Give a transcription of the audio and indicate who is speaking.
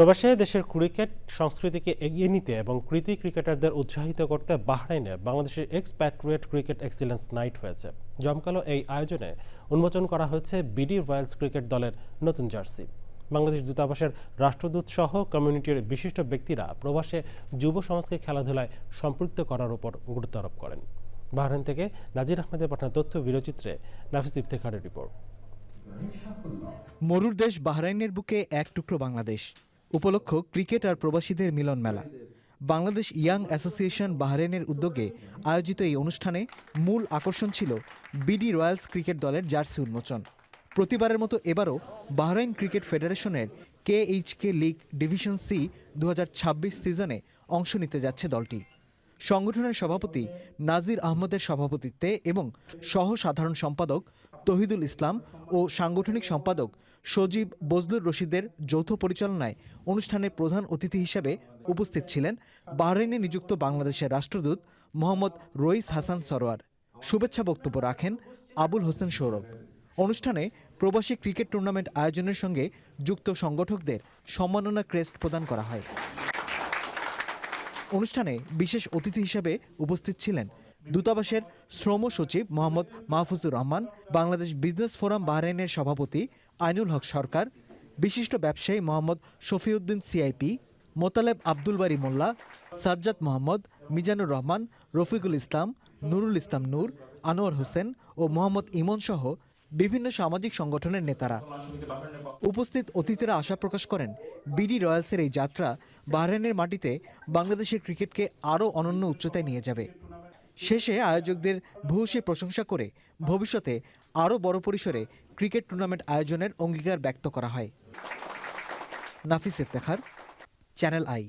Speaker 1: প্রবাসে দেশের ক্রিকেট সংস্কৃতিকে এগিয়ে নিতে এবং কৃতি ক্রিকেটারদের উৎসাহিত করতে বাহরাইনে বাংলাদেশের এক্সপ্যাট্রিয়েট ক্রিকেট এক্সিলেন্স নাইট হয়েছে। জমকালো এই আয়োজনে উন্মোচন করা হয়েছে বিডি রয়্যালস ক্রিকেট দলের নতুন জার্সি। বাংলাদেশ দূতাবাসের রাষ্ট্রদূত সহ কমিউনিটির বিশিষ্ট ব্যক্তিরা প্রবাসে যুব সমাজকে খেলাধুলায় সম্পৃক্ত করার উপর গুরুত্ব আরোপ করেন। বাহরাইন থেকে নাজির আহমেদের পাঠানো তথ্য ভিডিওচিত্রে নাফিস ইফতেখারের রিপোর্ট।
Speaker 2: মরুর দেশ বাহরাইনের বুকে এক টুকরো বাংলাদেশ উপলক্ষ ক্রিকেট আর প্রবাসীদের মিলন মেলা। বাংলাদেশ ইয়াং অ্যাসোসিয়েশন বাহরাইনের উদ্যোগে আয়োজিত এই অনুষ্ঠানে মূল আকর্ষণ ছিল বিডি রয়্যালস ক্রিকেট দলের জার্সি উন্মোচন। প্রতিবারের মতো এবারও বাহরাইন ক্রিকেট ফেডারেশনের KHK লিগ ডিভিশন সি 2026 সিজনে অংশ নিতে যাচ্ছে দলটি। সংগঠনের সভাপতি নাজির আহমদের সভাপতিত্বে এবং সহ সাধারণ সম্পাদক তহিদুল ইসলাম ও সাংগঠনিক সম্পাদক সজীব বজলুর রশিদের যৌথ পরিচালনায় অনুষ্ঠানে প্রধান অতিথি হিসেবে উপস্থিত ছিলেন বাহরাইনে নিযুক্ত বাংলাদেশের রাষ্ট্রদূত মোহাম্মদ রইস হাসান সরোয়ার। শুভেচ্ছা বক্তব্য রাখেন আবুল হোসেন সৌরভ। অনুষ্ঠানে প্রবাসী ক্রিকেট টুর্নামেন্ট আয়োজনের সঙ্গে যুক্ত সংগঠকদের সম্মাননা ক্রেস্ট প্রদান করা হয়। অনুষ্ঠানে বিশেষ অতিথি হিসেবে উপস্থিত ছিলেন দূতাবাসের শ্রম সচিব মোহাম্মদ মাহফুজুর রহমান, বাংলাদেশ বিজনেস ফোরাম বাহরাইনের সভাপতি আইনুল হক সরকার, বিশিষ্ট ব্যবসায়ী মোহাম্মদ শফিউদ্দিন সিআইপি, মোতালেব আব্দুল বারী মোল্লা, সাজ্জাদ মোহাম্মদ, মিজানুর রহমান, রফিকুল ইসলাম, নুরুল ইসলাম নূর, আনোয়ার হোসেন ও মোহাম্মদ ইমন সহ বিভিন্ন সামাজিক সংগঠনের নেতারা। উপস্থিত অতিথিরা আশা প্রকাশ করেন বিডি রয়্যালসের এই যাত্রা বাহরাইনের মাটিতে বাংলাদেশের ক্রিকেটকে আরও অনন্য উচ্চতায় নিয়ে যাবে। শেষে আয়োজকদের ভূয়সী প্রশংসা করে ভবিষ্যতে আরও বড় পরিসরে ক্রিকেট টুর্নামেন্ট আয়োজনের অঙ্গীকার ব্যক্ত করা হয়। নাফিস ইফতেখার, চ্যানেল আই।